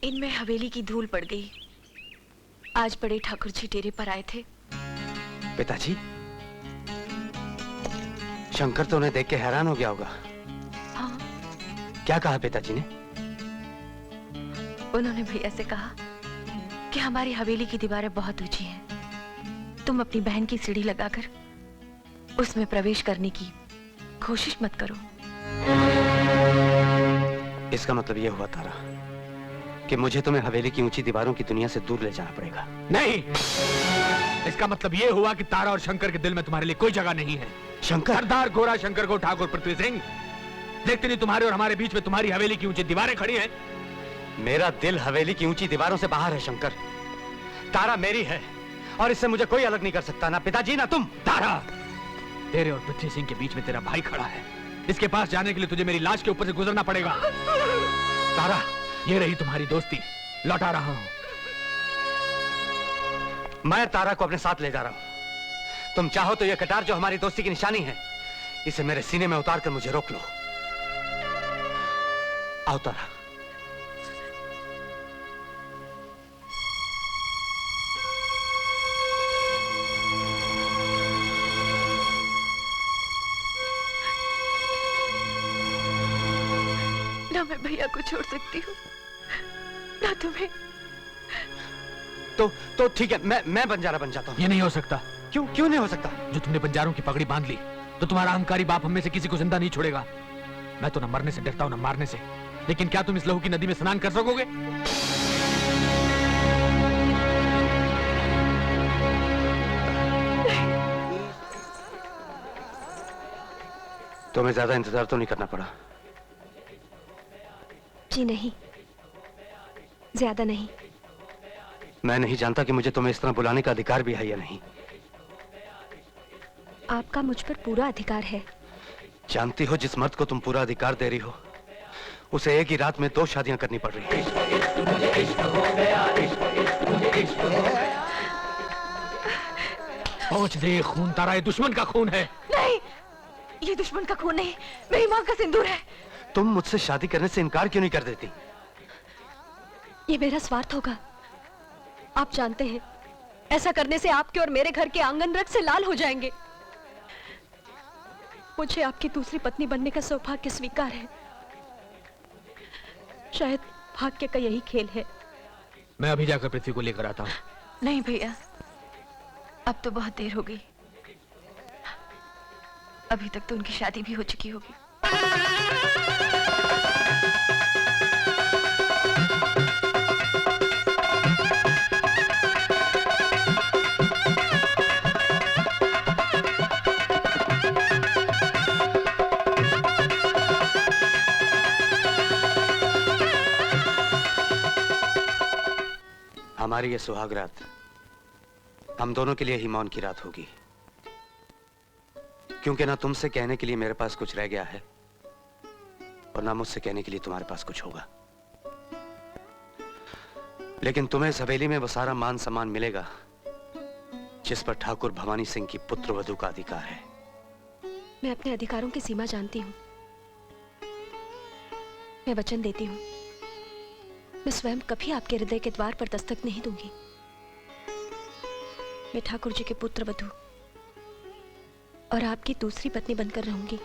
इनमें हवेली की धूल पड़ गई। आज बड़े ठाकुर जी डेरे पर आए थे। पिताजी, शंकर तो उन्हें देख के हैरान हो गया होगा। हाँ। क्या कहा पिताजी ने? उन्होंने भैया से कहा कि हमारी हवेली की दीवारें बहुत ऊंची हैं। तुम अपनी बहन की सीढ़ी लगाकर उसमें प्रवेश करने की कोशिश मत करो। इसका मतलब यह हुआ तारा कि मुझे तुम्हें हवेली की ऊंची दीवारों की दुनिया से दूर ले जाना पड़ेगा। नहीं, इसका मतलब यह हुआ कि तारा और शंकर के दिल में तुम्हारे लिए कोई जगह नहीं है। शंकर? सरदार गोरा शंकर को ठाकुर पृथ्वी सिंह, देखते नहीं तुम्हारे और हमारे बीच में तुम्हारी हवेली की ऊंची दीवारें खड़ी हैं। मेरा दिल हवेली की ऊंची दीवारों से बाहर है शंकर। तारा मेरी है और इससे मुझे कोई अलग नहीं कर सकता, ना पिताजी ना तुम। तारा, तेरे और पृथ्वी सिंह के बीच में तेरा भाई खड़ा है। इसके पास जाने के लिए तुझे मेरी लाश के ऊपर से गुजरना पड़ेगा। तारा, ये रही तुम्हारी दोस्ती, लौटा रहा हूं। मैं तारा को अपने साथ ले जा रहा हूं। तुम चाहो तो यह कटार जो हमारी दोस्ती की निशानी है, इसे मेरे सीने में उतार कर मुझे रोक लो। आओ तारा। ना मैं भैया को छोड़ सकती हूँ, ना तुम्हें। तो ठीक है, मैं बंजारा बन जाता हूँ। ये नहीं हो सकता। क्यों नहीं हो सकता? जो तुमने बंजारों की पगड़ी बांध ली तो तुम्हारा अहंकारी बाप हम में से किसी को जिंदा नहीं छोड़ेगा। मैं तो न मरने से डरता हूं न मारने से, लेकिन क्या तुम इस लहू की नदी में स्नान कर सकोगे? तुम्हें ज्यादा इंतजार तो नहीं करना पड़ा? जी नहीं, ज्यादा नहीं। मैं नहीं जानता कि मुझे तुम्हें इस तरह बुलाने का अधिकार भी है या नहीं। आपका मुझ पर पूरा अधिकार है। जानती हो, जिस मर्द को तुम पूरा अधिकार दे रही हो, उसे एक ही रात में 2 शादियां करनी पड़ रही है। पहुंच दे खून तारा, ये दुश्मन का खून है। नहीं, ये दुश्मन का खून नहीं, मेरी माँ का सिंदूर है। तुम मुझसे शादी करने से इनकार क्यों नहीं कर देती? ये मेरा स्वार्थ होगा। आप जानते हैं, ऐसा करने से आपके और मेरे घर के आंगन रक्त से लाल हो जाएंगे। मुझे आपकी दूसरी पत्नी बनने का सौभाग्य स्वीकार है। शायद भाग्य का यही खेल है। मैं अभी जाकर पृथ्वी को लेकर आता हूँ। नहीं भैया, अब तो बहुत देर हो गई। अभी तक तो उनकी शादी भी हो चुकी होगी। हमारी ये सुहाग रात हम दोनों के लिए ही मौन की रात होगी, क्योंकि ना तुमसे कहने के लिए मेरे पास कुछ रह गया है और ना मुझसे कहने के लिए तुम्हारे पास कुछ होगा। लेकिन तुम्हें इस हवेली में वो सारा मान सम्मान मिलेगा जिस पर ठाकुर भवानी सिंह की पुत्र वधू का अधिकार है। मैं अपने अधिकारों की सीमा जानती हूँ। मैं वचन देती हूँ, मैं स्वयं कभी आपके हृदय के द्वार पर दस्तक नहीं दूंगी। मैं ठाकुर जी के पुत्र वधू और आपकी दूसरी पत्नी बनकर रहूंगी।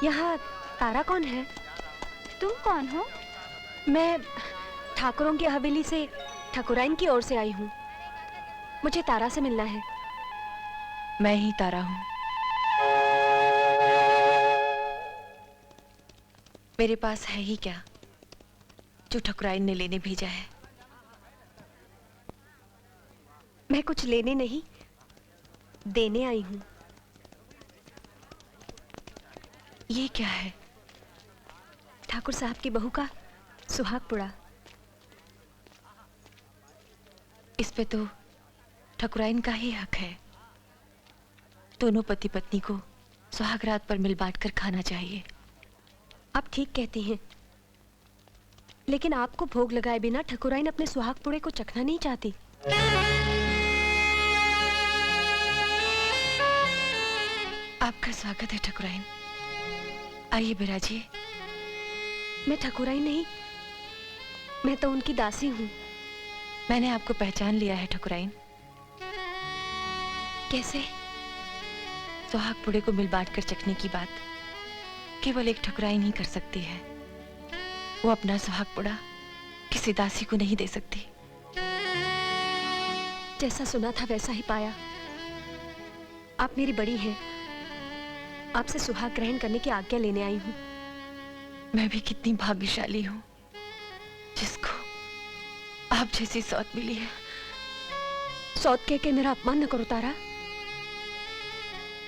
यहाँ तारा कौन है? तुम कौन हो? मैं ठाकुरों की हवेली से ठाकुराइन की ओर से आई हूँ। मुझे तारा से मिलना है। मैं ही तारा हूँ। मेरे पास है ही क्या जो ठाकुराइन ने लेने भेजा है? मैं कुछ लेने नहीं, देने आई हूँ। ये क्या है? ठाकुर साहब की बहू का सुहाग पुड़ा। इस पे तो ठाकुराइन का ही हक है। दोनों पति पत्नी को सुहाग रात पर मिल बांट कर खाना चाहिए। आप ठीक कहती हैं, लेकिन आपको भोग लगाए बिना ठकुराइन अपने सुहाग पुड़े को चखना नहीं चाहती। आपका स्वागत है ठकुराइन, आइए बिराजिए। मैं ठकुराइन नहीं, मैं तो उनकी दासी हूँ। मैंने आपको पहचान लिया है ठकुराइन। कैसे? सुहाग पुड़े को मिल बांट कर चखने की बात केवल एक ठकुराइन ही कर सकती है। वो अपना सुहाग पुड़ा किसी दासी को नहीं दे सकती। जैसा सुना था वैसा ही पाया। आप मेरी बड़ी हैं, आपसे सुहाग ग्रहण करने की आज्ञा लेने आई हूँ। मैं भी कितनी भाग्यशाली हूँ जिसको आप जैसी सौत मिली है। सौत कह के मेरा अपमान न करो तारा।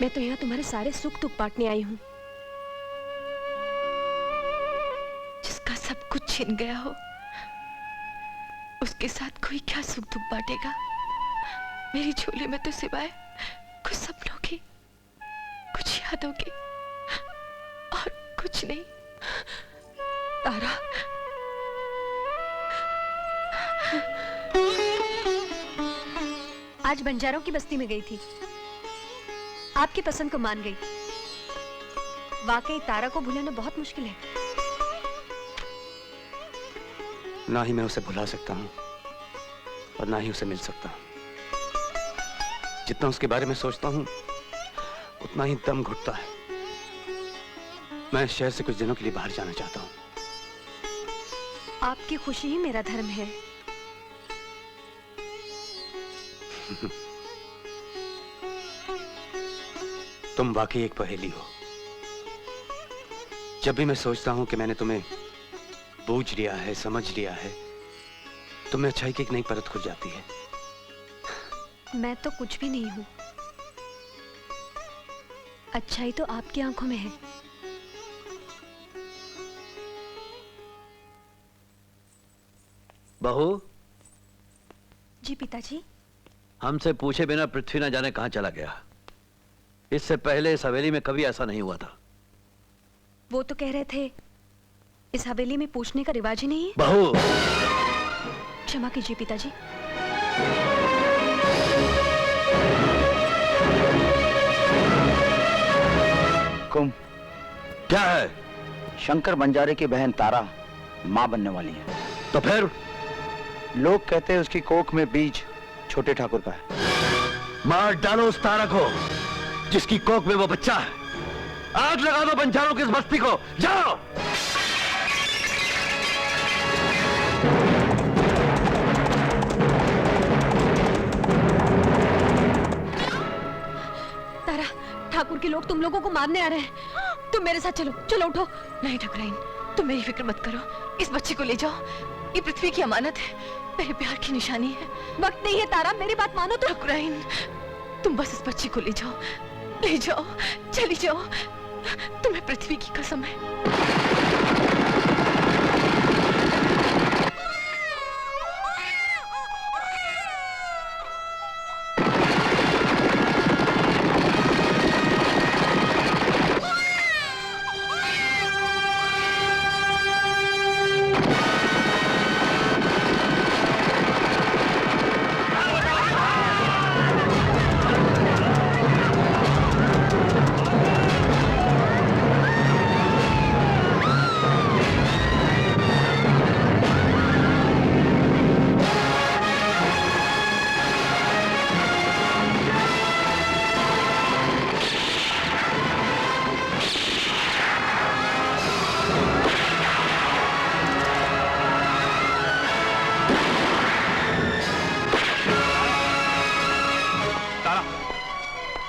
मैं तो यहाँ तुम्हारे सारे सुख दुख बांटने आई हूँ। जिसका सब कुछ छिन गया हो उसके साथ कोई क्या सुख दुख बांटेगा। मेरी झोली में तो सिवाय कुछ सपनों की, कुछ यादों की और कुछ नहीं। तारा, आज बंजारों की बस्ती में गई थी, आपकी पसंद को मान गई। वाकई तारा को भुलाना बहुत मुश्किल है। ना ही मैं उसे भुला सकता हूँ और ना ही उसे मिल सकता हूँ। जितना उसके बारे में सोचता हूँ उतना ही दम घुटता है। मैं शहर से कुछ दिनों के लिए बाहर जाना चाहता हूँ। आपकी खुशी ही मेरा धर्म है। तुम वाकई एक पहेली हो। जब भी मैं सोचता हूं कि मैंने तुम्हें बूझ लिया है, समझ लिया है, तुम्हें अच्छाई की एक नई परत खुल जाती है। मैं तो कुछ भी नहीं हूं। अच्छाई तो आपकी आंखों में है। बहू, जी पिताजी। हमसे पूछे बिना पृथ्वी न जाने कहां चला गया। इससे पहले इस हवेली में कभी ऐसा नहीं हुआ था। वो तो कह रहे थे इस हवेली में पूछने का रिवाज ही नहीं है। बहू, क्षमा कीजिए पिताजी। कुम, क्या है? शंकर बंजारे की बहन तारा मां बनने वाली है। तो फिर? लोग कहते हैं उसकी कोख में बीज छोटे ठाकुर का है। मार डालो उस तारा को जिसकी कोख में वो बच्चा है। आग लगा दो बंजारों की इस बस्ती को। जाओ। तारा, ठाकुर के लोग तुम लोगों को मारने आ रहे हैं। तुम मेरे साथ चलो। चलो उठो। नहीं ठकुराइन, तुम मेरी फिक्र मत करो। इस बच्चे को ले जाओ, ये पृथ्वी की अमानत है, मेरे प्यार की निशानी है। वक्त नहीं है तारा, मेरी बात मानो तो। ठकुराइन, तुम बस इस बच्चे को ले जाओ, ले जाओ, चली जाओ। तुम्हें पृथ्वी की कसम है।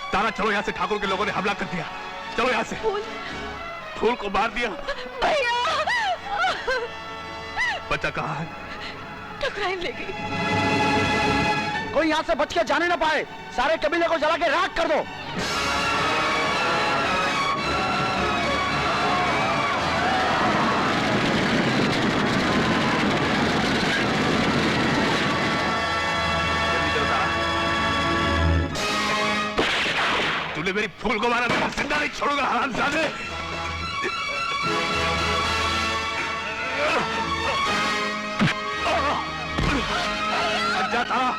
तारा, चलो यहाँ से। ठाकुर के लोगों ने हमला कर दिया। चलो यहाँ से। फूल को मार दिया। भैया, बच्चा कहाँ है? ठकुराइन ले गई। कोई यहाँ से बच के जाने ना पाए। सारे कबीले को जला के राख कर दो। तूने मेरी फूल को मारा, जिंदा नहीं नहीं छोड़ूंगा हरामजादे। जा तारा।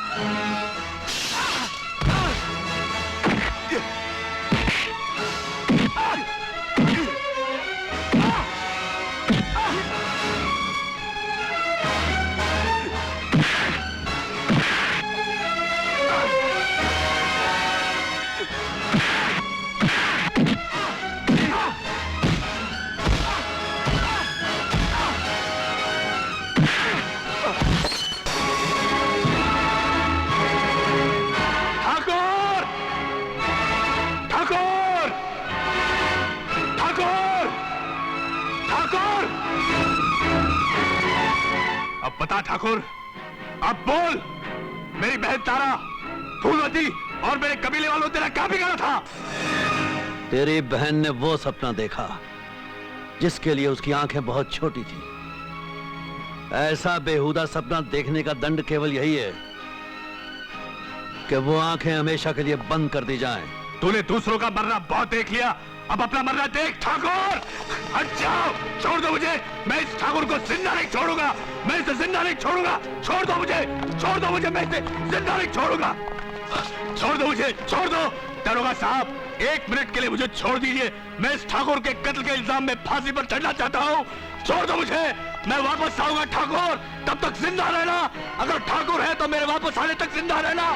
बता ठाकुर, अब बोल, मेरी बहन तारा, फूलवती और मेरे कबीले वालों तेरा क्या बिगाड़ा था? तेरी बहन ने वो सपना देखा जिसके लिए उसकी आंखें बहुत छोटी थी। ऐसा बेहुदा सपना देखने का दंड केवल यही है कि वो आंखें हमेशा के लिए बंद कर दी जाएं। तूने दूसरों का मरना बहुत देख लिया, अब अपना मरना देख ठाकुर। हट जाओ, छोड़ दो मुझे, मैं इस ठाकुर को जिंदा नहीं छोड़ूंगा, मैं इसे जिंदा नहीं छोड़ूंगा। छोड़ दो मुझे, छोड़ दो मुझे, मैं इसे जिंदा नहीं छोड़ूंगा। छोड़ दो मुझे, छोड़ दो। दरोगा साहब, 1 मिनट के लिए मुझे छोड़ दीजिए, मैं इस ठाकुर के कत्ल के इल्जाम में फांसी पर चढ़ना चाहता हूँ। छोड़ दो मुझे, मैं वापस आऊंगा ठाकुर, तब तक जिंदा रहना। अगर ठाकुर है तो मेरे वापस आने तक जिंदा रहना।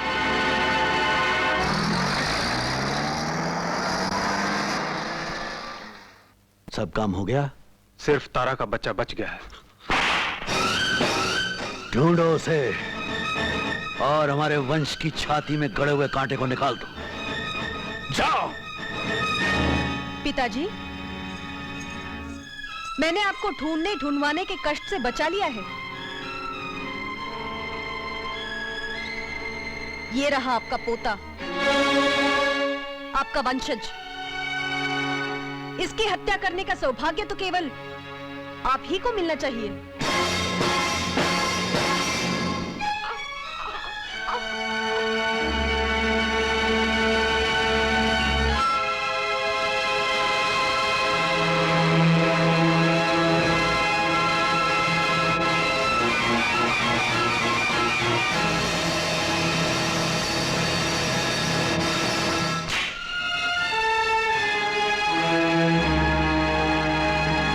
सब काम हो गया? सिर्फ तारा का बच्चा बच गया है। ढूंढो उसे और हमारे वंश की छाती में गड़े हुए कांटे को निकाल दो। जाओ। पिताजी, मैंने आपको ढूंढने ढूंढवाने के कष्ट से बचा लिया है। ये रहा आपका पोता, आपका वंशज। इसकी हत्या करने का सौभाग्य तो केवल आप ही को मिलना चाहिए।